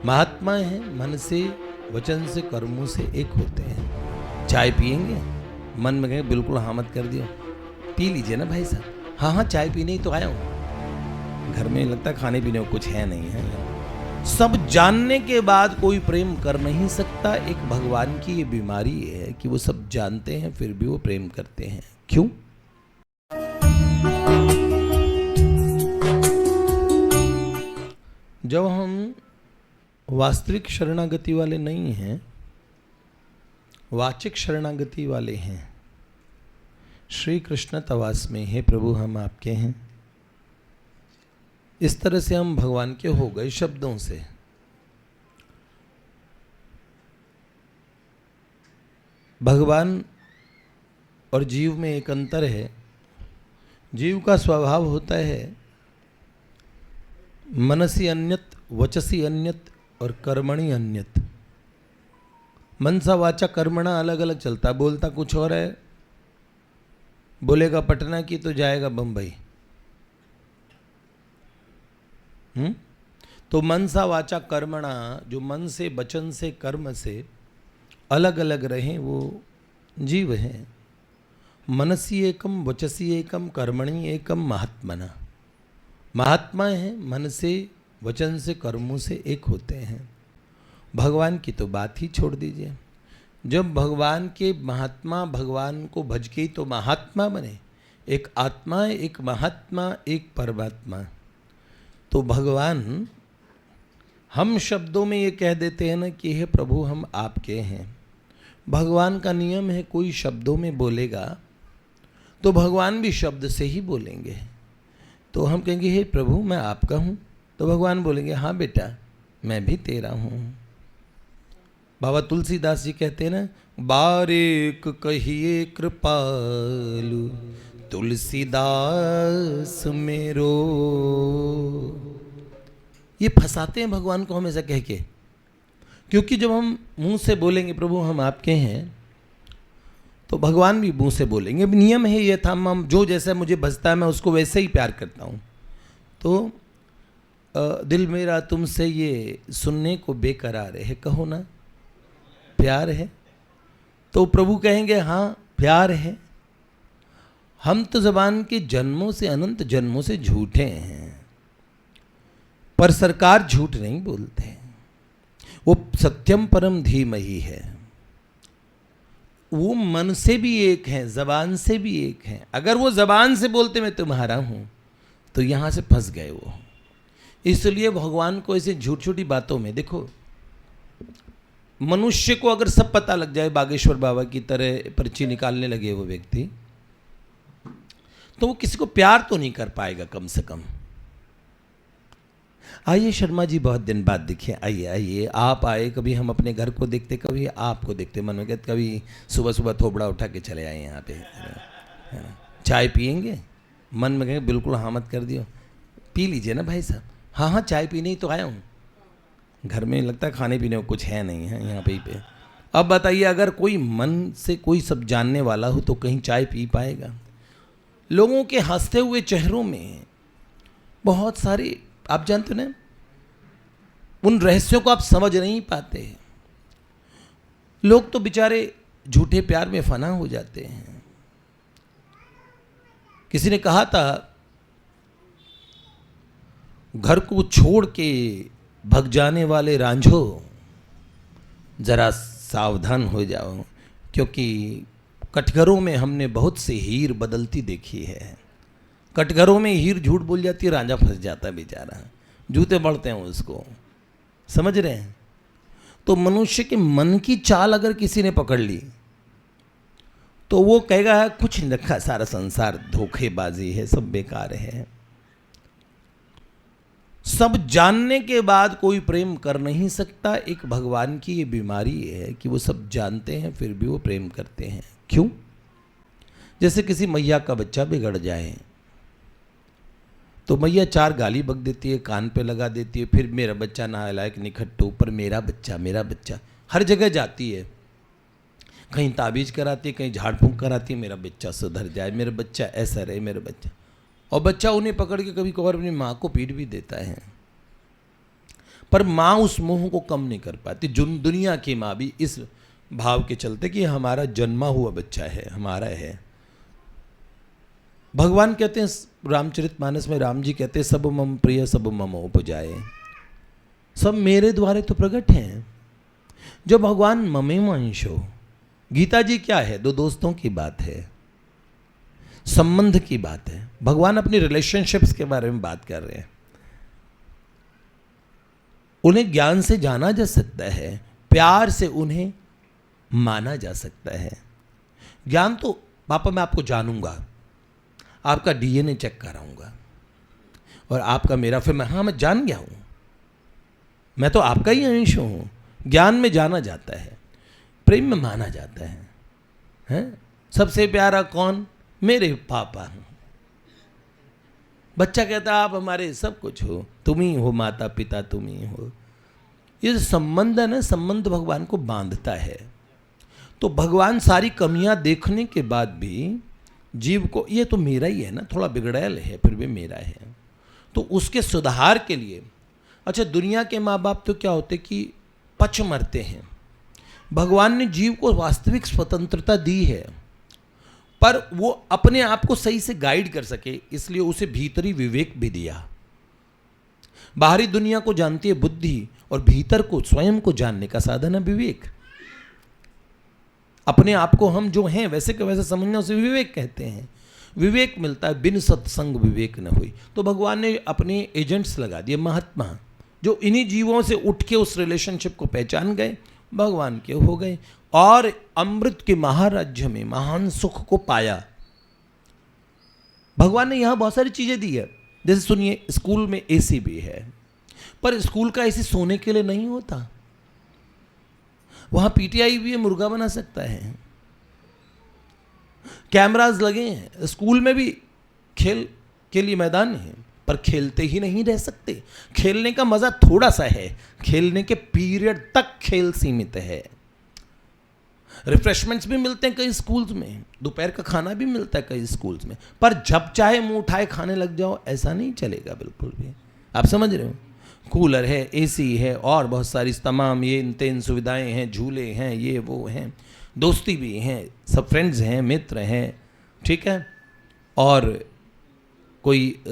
महात्मा हैं, मन से, वचन से, कर्मों से एक होते हैं। चाय पिएंगे, मन में कहें बिल्कुल हाँ मत कर दियो, पी लीजिए ना भाई साहब। हाँ हाँ चाय पीने ही तो आया हूँ, घर में लगता है खाने पीने को कुछ है नहीं है। सब जानने के बाद कोई प्रेम कर नहीं सकता। एक भगवान की ये बीमारी है कि वो सब जानते हैं फिर भी वो प्रेम करते हैं। क्यों? जब हम वास्तविक शरणागति वाले नहीं हैं, वाचिक शरणागति वाले हैं, श्री कृष्ण तवास में, हे प्रभु हम आपके हैं, इस तरह से हम भगवान के हो गए शब्दों से। भगवान और जीव में एक अंतर है। जीव का स्वभाव होता है मनसी अन्यत, वचसी अन्यत और कर्मणि अन्यत। मनसा वाचा कर्मणा अलग अलग चलता, बोलता कुछ और है, बोलेगा पटना की तो जाएगा बंबई। तो मनसा वाचा कर्मणा, जो मन से, वचन से, कर्म से अलग अलग रहें वो जीव हैं। मनसी एकम, वचसी एकम, कर्मणि एकम, महात्मना। महात्मा हैं, मन से, वचन से, कर्मों से एक होते हैं। भगवान की तो बात ही छोड़ दीजिए। जब भगवान के महात्मा भगवान को भज के ही तो महात्मा बने। एक आत्मा, एक महात्मा, एक परमात्मा। तो भगवान, हम शब्दों में ये कह देते हैं ना कि हे प्रभु हम आपके हैं। भगवान का नियम है, कोई शब्दों में बोलेगा तो भगवान भी शब्द से ही बोलेंगे। तो हम कहेंगे हे प्रभु मैं आपका हूँ, तो भगवान बोलेंगे हाँ बेटा मैं भी तेरा हूँ। बाबा तुलसीदास जी कहते हैं ना, बारेक कहिए कृपालु तुलसीदास मेरो। ये फंसाते हैं भगवान को हमेशा कह के, क्योंकि जब हम मुंह से बोलेंगे प्रभु हम आपके हैं, तो भगवान भी मुंह से बोलेंगे। अब नियम है ये था, हम जो जैसा मुझे बजता है मैं उसको वैसे ही प्यार करता हूँ। तो दिल मेरा तुमसे ये सुनने को बेकरार है, कहो ना प्यार है। तो प्रभु कहेंगे हाँ प्यार है। हम तो जबान के जन्मों से, अनंत जन्मों से झूठे हैं, पर सरकार झूठ नहीं बोलते। वो सत्यम परम धीमहि है। वो मन से भी एक है, जबान से भी एक है। अगर वो जबान से बोलते मैं तुम्हारा हूं, तो यहां से फंस गए वो। इसलिए भगवान को ऐसे झूठ छोटी बातों में देखो, मनुष्य को अगर सब पता लग जाए, बागेश्वर बाबा की तरह पर्ची निकालने लगे वो व्यक्ति, तो वो किसी को प्यार तो नहीं कर पाएगा कम से कम। आइए शर्मा जी, बहुत दिन बाद दिखे, आइए आइए। आप आए, कभी हम अपने घर को देखते, कभी आपको देखते, मन में कहते कभी सुबह सुबह थोबड़ा उठा के चले आए यहाँ पे, है ना। चाय पिएंगे, मन में कहें बिल्कुल हाँ मत कर दियो, पी लीजिए ना भाई साहब। हाँ हाँ चाय पीने ही तो आया हूँ, घर में लगता है खाने पीने को कुछ है नहीं है यहाँ पे। अब बताइए, अगर कोई मन से कोई सब जानने वाला हो तो कहीं चाय पी पाएगा? लोगों के हंसते हुए चेहरों में बहुत सारे, आप जानते ना, उन रहस्यों को आप समझ नहीं पाते। लोग तो बेचारे झूठे प्यार में फना हो जाते हैं। किसी ने कहा था, घर को छोड़ के भग जाने वाले रांझो जरा सावधान हो जाओ, क्योंकि कटघरों में हमने बहुत से हीर बदलती देखी है। कटघरों में हीर झूठ बोल जाती है, रांझा फंस जाता है बेचारा, जूते बढ़ते हैं उसको, समझ रहे हैं। तो मनुष्य के मन की चाल अगर किसी ने पकड़ ली तो वो कहेगा कुछ नहीं रखा, सारा संसार धोखेबाजी है, सब बेकार है। सब जानने के बाद कोई प्रेम कर नहीं सकता। एक भगवान की ये बीमारी है कि वो सब जानते हैं फिर भी वो प्रेम करते हैं। क्यों? जैसे किसी मैया का बच्चा बिगड़ जाए तो मैया चार गाली बक देती है, कान पे लगा देती है, फिर मेरा बच्चा नालायक निखट्टू, पर मेरा बच्चा हर जगह जाती है। कहीं ताबीज कराती है, कहीं झाड़ फूंक कराती है, मेरा बच्चा सुधर जाए, मेरा बच्चा ऐसा रहे, मेरा बच्चा। और बच्चा उन्हें पकड़ के कभी कभार अपनी माँ को पीट भी देता है। पर माँ उस मोह को कम नहीं कर पाती। दुनिया की माँ भी इस भाव के चलते कि हमारा जन्मा हुआ बच्चा है, हमारा है। भगवान कहते हैं रामचरितमानस में, राम जी कहते हैं सब मम प्रिय सब मम उपजाए, सब मेरे द्वारे तो प्रकट हैं। जो भगवान ममे अंशो, गीता जी क्या है? दो दोस्तों की बात है, संबंध की बात है। भगवान अपनी रिलेशनशिप्स के बारे में बात कर रहे हैं। उन्हें ज्ञान से जाना जा सकता है, प्यार से उन्हें माना जा सकता है। ज्ञान तो पापा मैं आपको जानूंगा, आपका डीएनए चेक कराऊंगा और आपका मेरा, फिर मैं जान गया हूं, मैं तो आपका ही अंश हूं। ज्ञान में जाना जाता है, प्रेम में माना जाता है, हैं? सबसे प्यारा कौन? मेरे पापा। बच्चा कहता आप हमारे सब कुछ हो, तुम ही हो माता पिता, तुम ही हो। ये जो संबंध है ना, संबंध भगवान को बांधता है। तो भगवान सारी कमियां देखने के बाद भी जीव को, ये तो मेरा ही है ना, थोड़ा बिगड़ैल है फिर भी मेरा है, तो उसके सुधार के लिए। अच्छा, दुनिया के माँ बाप तो क्या होते कि पच मरते हैं। भगवान ने जीव को वास्तविक स्वतंत्रता दी है, पर वो अपने आप को सही से गाइड कर सके, इसलिए उसे भीतरी विवेक भी दिया। बाहरी दुनिया को जानती है बुद्धि, और भीतर को, स्वयं को जानने का साधन है विवेक। अपने आप को हम जो हैं वैसे के वैसे समझना, उसे विवेक कहते हैं। विवेक मिलता है, बिन सत्संग विवेक न हुई। तो भगवान ने अपने एजेंट्स लगा दिए, महात्मा, जो इन्हीं जीवों से उठ के उस रिलेशनशिप को पहचान गए, भगवान के हो गए और अमृत के महाराज्य में महान सुख को पाया। भगवान ने यहां बहुत सारी चीजें दी है। जैसे सुनिए, स्कूल में एसी भी है, पर स्कूल का एसी सोने के लिए नहीं होता। वहां पीटीआई भी है, मुर्गा बना सकता है। कैमरास लगे हैं, स्कूल में भी खेल के लिए मैदान है, पर खेलते ही नहीं रह सकते। खेलने का मजा थोड़ा सा है, खेलने के पीरियड तक खेल सीमित है। रिफ्रेशमेंट्स भी मिलते हैं कई स्कूल्स में, दोपहर का खाना भी मिलता है कई स्कूल्स में, पर जब चाहे मुंह उठाए खाने लग जाओ, ऐसा नहीं चलेगा बिल्कुल भी। आप समझ रहे हो? कूलर है, एसी है, और बहुत सारी तमाम ये इन सुविधाएं हैं, झूले हैं, ये वो हैं, दोस्ती भी हैं, सब फ्रेंड्स हैं, मित्र हैं, ठीक है। और कोई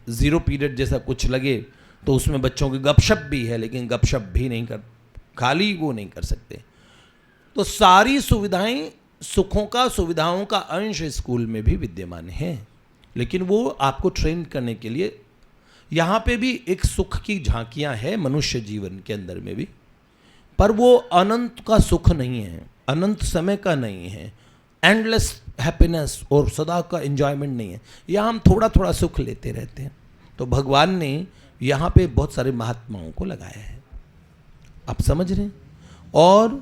ज़ीरो पीरियड जैसा कुछ लगे तो उसमें बच्चों की गपशप भी है, लेकिन गपशप भी नहीं कर, खाली वो नहीं कर सकते। तो सारी सुविधाएं, सुखों का, सुविधाओं का अंश स्कूल में भी विद्यमान है, लेकिन वो आपको ट्रेन करने के लिए यहाँ पे भी एक सुख की झांकियाँ हैं मनुष्य जीवन के अंदर में भी, पर वो अनंत का सुख नहीं है, अनंत समय का नहीं है, एंडलेस हैप्पीनेस और सदा का एंजॉयमेंट नहीं है। यहाँ हम थोड़ा थोड़ा सुख लेते रहते हैं। तो भगवान ने यहाँ पे बहुत सारे महात्माओं को लगाया है, आप समझ रहे हैं, और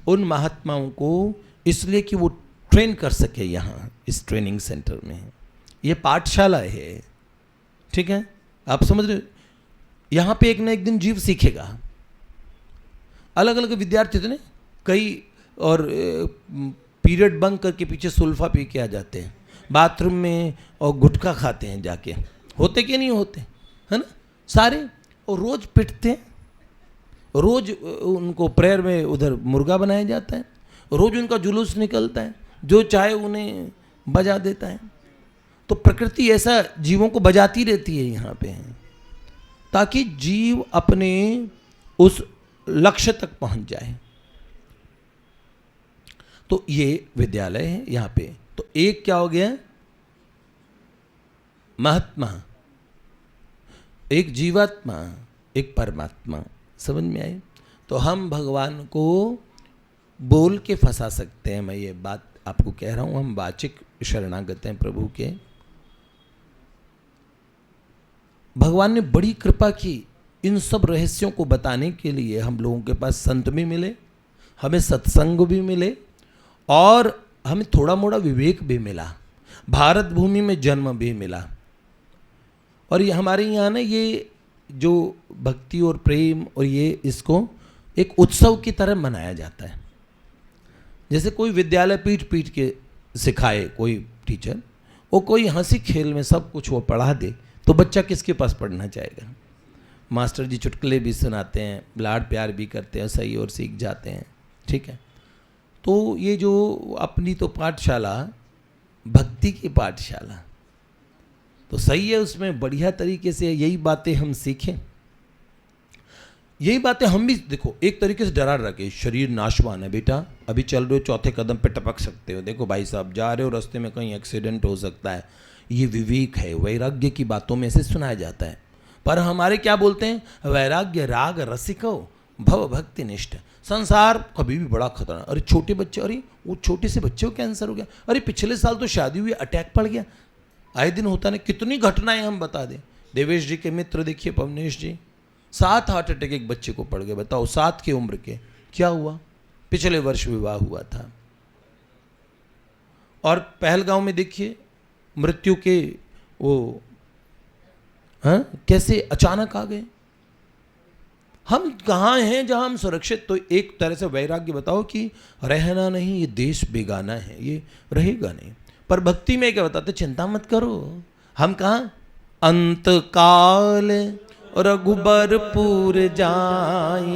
उन महात्माओं को इसलिए कि वो ट्रेन कर सके। यहाँ इस ट्रेनिंग सेंटर में ये पाठशाला है, ठीक है, आप समझ रहे हो। यहाँ पे एक ना एक दिन जीव सीखेगा। अलग अलग विद्यार्थी थे ना कई, और पीरियड बंक करके पीछे सुल्फा पी के आ जाते हैं बाथरूम में, और गुटखा खाते हैं जाके, होते कि नहीं होते, है ना सारे, और रोज पिटते हैं, रोज उनको प्रेयर में उधर मुर्गा बनाया जाता है, रोज उनका जुलूस निकलता है, जो चाहे उन्हें बजा देता है। तो प्रकृति ऐसा जीवों को बजाती रहती है यहाँ पे, ताकि जीव अपने उस लक्ष्य तक पहुँच जाए। तो ये विद्यालय है यहाँ पे। तो एक क्या हो गया, महात्मा, एक जीवात्मा, एक परमात्मा, समझ में आए। तो हम भगवान को बोल के फंसा सकते हैं। मैं ये बात आपको कह रहा हूँ, हम वाचिक शरणागत हैं प्रभु के। भगवान ने बड़ी कृपा की, इन सब रहस्यों को बताने के लिए हम लोगों के पास संत भी मिले, हमें सत्संग भी मिले, और हमें थोड़ा मोड़ा विवेक भी मिला, भारत भूमि में जन्म भी मिला। और ये हमारे यहाँ ना ये जो भक्ति और प्रेम और ये, इसको एक उत्सव की तरह मनाया जाता है। जैसे कोई विद्यालय पीट पीट के सिखाए कोई टीचर, और कोई हंसी खेल में सब कुछ वो पढ़ा दे, तो बच्चा किसके पास पढ़ना चाहेगा? मास्टर जी चुटकुले भी सुनाते हैं, लाड प्यार भी करते हैं, सही और सीख जाते हैं, ठीक है। तो ये जो अपनी तो पाठशाला भक्ति की पाठशाला तो सही है, उसमें बढ़िया तरीके से यही बातें हम सीखें, यही बातें हम भी देखो एक तरीके से डरा रखे। शरीर नाशवान है बेटा, अभी चल रहे हो चौथे कदम पे टपक सकते हो, देखो भाई साहब जा रहे हो रास्ते में कहीं एक्सीडेंट हो सकता है। ये विवेक है, वैराग्य की बातों में से सुनाया जाता है। पर हमारे क्या बोलते हैं, वैराग्य राग रसिको भव भक्ति निष्ठ। संसार कभी भी बड़ा खतरा। अरे छोटे बच्चे, अरे वो छोटे से बच्चे को कैंसर हो गया, अरे पिछले साल तो शादी हुई अटैक पड़ गया, आए दिन होता नहीं। कितनी घटनाएं हम बता दें। देवेश जी के मित्र देखिए पवनेश जी, 7 हार्ट अटैक एक बच्चे को पड़ गए, बताओ 7 की उम्र के। क्या हुआ, पिछले वर्ष विवाह हुआ था। और पहलगांव में देखिए मृत्यु के वो कैसे अचानक आ गए। हम कहाँ हैं जहां हम सुरक्षित। तो एक तरह से वैराग्य बताओ कि रहना नहीं, ये देश बेगाना है, ये रहेगा नहीं। पर भक्ति में क्या बताते, चिंता मत करो, हम कहाँ अंत काल रघुबरपुर जाई,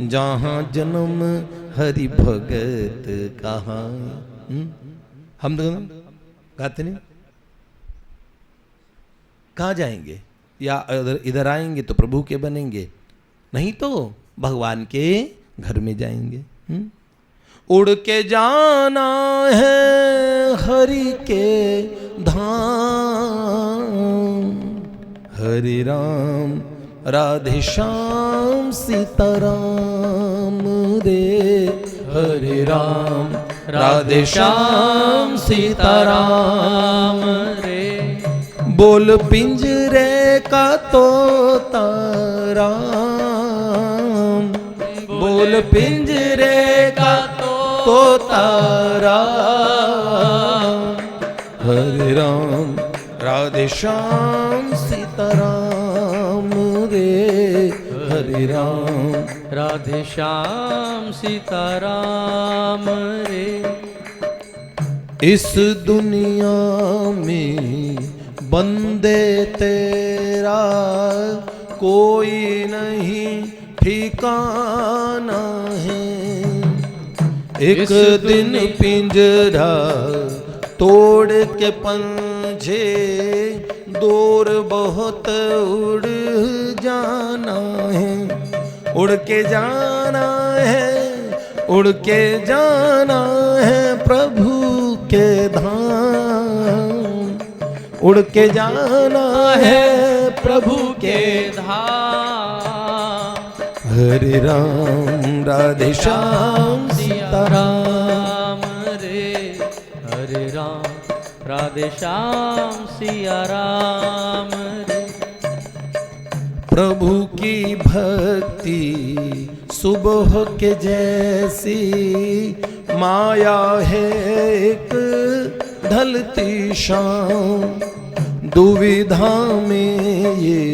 जहाँ जन्म हरि भगत कहाँ। हम तो गाते नहीं, कहाँ जाएंगे, या इधर आएंगे तो प्रभु के बनेंगे, नहीं तो भगवान के घर में जाएंगे। उड़ के जाना है हरि के धाम, हरे राम राधे श्याम सीताराम रे, हरे राम राधे श्याम सीताराम रे। बोल पिंजरे का तोता राम, बोल पिंजरे का तोता राम, हरे राम राधे श्याम सीताराम रे, हरे राम राधे श्याम सीताराम रे। इस दुनिया में बंदे तेरा कोई नहीं ठिकाना है। एक दिन पिंजरा तोड़ के पंछी दूर बहुत उड़ जाना है, उड़ के जाना है, उड़ के जाना है प्रभु के धाम, उड़ के जाना है प्रभु के धाम। हरे राम राधे श्याम सीताराम रे, हरे राम राधे श्याम सिया राम रे। प्रभु की भक्ति सुबह के जैसी माया है एक ढलती शाम, दुविधा में ये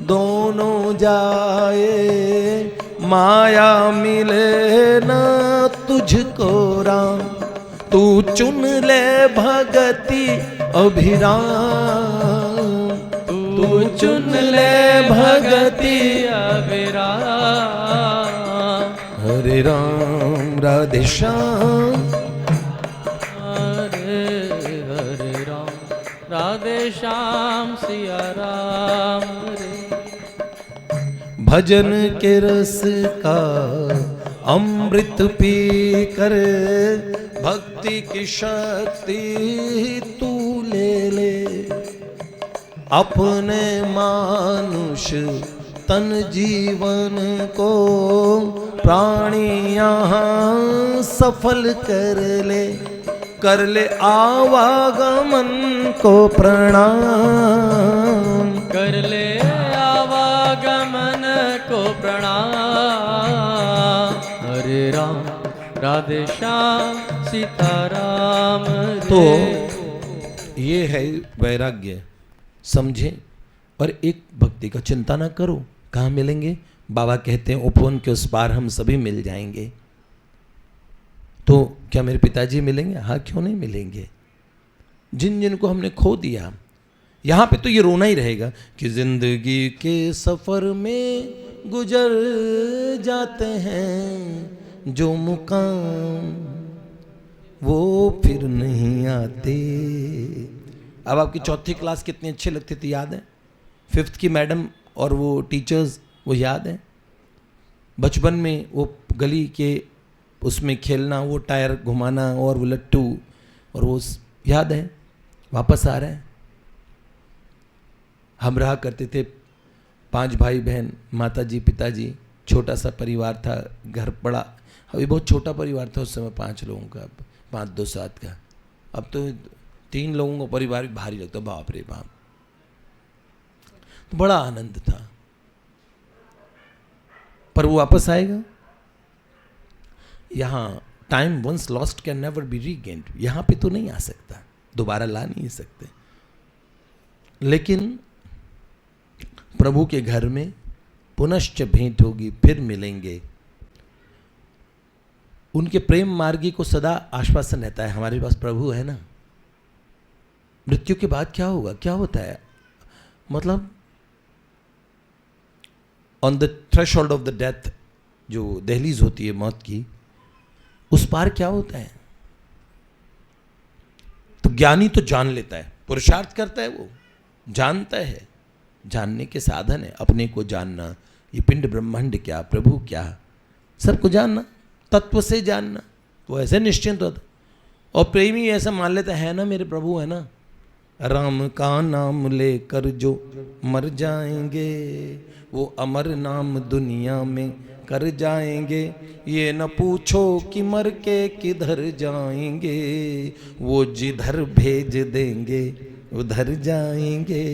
दोनों जाए, माया मिले ना तुझको राम, तू चुन ले भगति अभिराम, तू चुन ले भगति अभिराम। हरे राम राधे श्याम, हरे राम राधे श्याम सिया राम रे। भजन के रस का अमृत पी कर भक्ति की शक्ति तू ले ले, अपने मानुष तन जीवन को प्राणी यहाँ सफल कर ले, कर ले आवागमन को प्रणाम, कर ले आवागमन को प्रणाम। हरे राम राधे श्याम सीताराम रे। तो ये है वैराग्य, समझे। और एक भक्ति का चिंता ना करो, कहाँ मिलेंगे। बाबा कहते हैं उपवन के उस पार हम सभी मिल जाएंगे। तो क्या मेरे पिताजी मिलेंगे? हाँ, क्यों नहीं मिलेंगे। जिन जिन को हमने खो दिया, यहाँ पे तो ये रोना ही रहेगा कि जिंदगी के सफर में गुजर जाते हैं जो मुकाम वो फिर नहीं आते। अब आपकी चौथी क्लास कितनी अच्छी लगती थी याद है? फिफ्थ की मैडम और वो टीचर्स वो याद है? बचपन में वो गली के उसमें खेलना, वो टायर घुमाना और वो लट्टू और वो याद है? वापस आ रहा है। हम रहा करते थे 5 भाई बहन, माताजी पिताजी, छोटा सा परिवार था, घर बड़ा, अभी बहुत छोटा परिवार था उस समय, 5 लोगों का, 5 2 7 का। अब तो 3 लोगों का परिवार भी भारी लगता, बाप रे बाप। तो बड़ा आनंद था, पर वो वापस आएगा। यहाँ time once lost can never be regained, यहाँ पे तो नहीं आ सकता, दोबारा ला नहीं सकते। लेकिन प्रभु के घर में पुनश्च भेंट होगी, फिर मिलेंगे। उनके प्रेम मार्गी को सदा आश्वासन रहता है, हमारे पास प्रभु है ना। मृत्यु के बाद क्या होगा, क्या होता है, मतलब on the threshold of the death, जो दहलीज होती है मौत की, उस पार क्या होता है। तो ज्ञानी तो जान लेता है, पुरुषार्थ करता है, वो जानता है, जानने के साधन है अपने को जानना, ये पिंड ब्रह्मांड क्या, प्रभु क्या, सबको जानना, तत्व से जानना, वो ऐसे निश्चिंत होता। और प्रेमी ऐसा मान लेता है ना मेरे प्रभु है ना, राम का नाम लेकर जो मर जाएंगे वो अमर नाम दुनिया में कर जाएंगे, ये न पूछो कि मर के किधर जाएंगे, वो जिधर भेज देंगे उधर जाएंगे।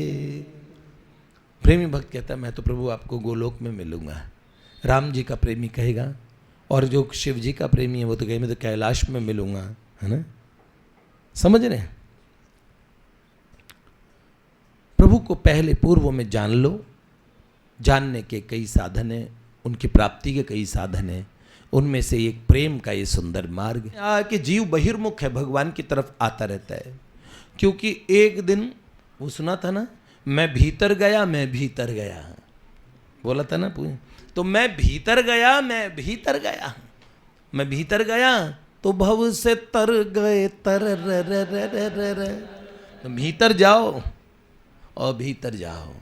प्रेमी भक्त कहता है मैं तो प्रभु आपको गोलोक में मिलूंगा। राम जी का प्रेमी कहेगा, और जो शिव जी का प्रेमी है वो तो कहे मैं तो कैलाश में मिलूंगा, है ना। समझ रहे हैं? प्रभु को पहले पूर्व में जान लो। जानने के कई साधन हैं, उनकी प्राप्ति के कई साधन हैं, उनमें से एक प्रेम का ये सुंदर मार्ग कि जीव बहिर्मुख है, भगवान की तरफ आता रहता है। क्योंकि एक दिन वो सुना था ना, मैं भीतर गया, मैं भीतर गया, बोला था ना पूरे। तो मैं भीतर गया, मैं भीतर गया, मैं भीतर गया तो भव से तर गए तर र। तो भीतर जाओ और भीतर जाओ,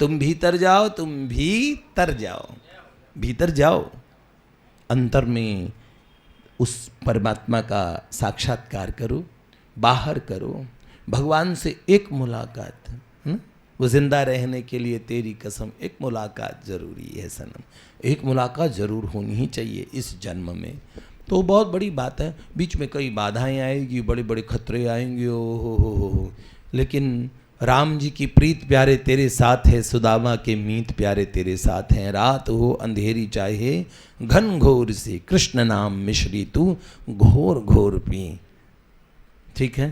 तुम भीतर जाओ, तुम भीतर जाओ, भीतर जाओ, अंतर में उस परमात्मा का साक्षात्कार करो, बाहर करो, भगवान से एक मुलाकात, वो जिंदा रहने के लिए तेरी कसम एक मुलाकात जरूरी है सनम, एक मुलाकात जरूर होनी ही चाहिए इस जन्म में। तो बहुत बड़ी बात है, बीच में कई बाधाएं आएगी, बड़े बड़े खतरे आएंगे, ओ हो, लेकिन राम जी की प्रीत प्यारे तेरे साथ है, सुदामा के मीत प्यारे तेरे साथ हैं, रात हो अंधेरी चाहे घन घोर से, कृष्ण नाम मिश्री तू घोर घोर पी। ठीक है।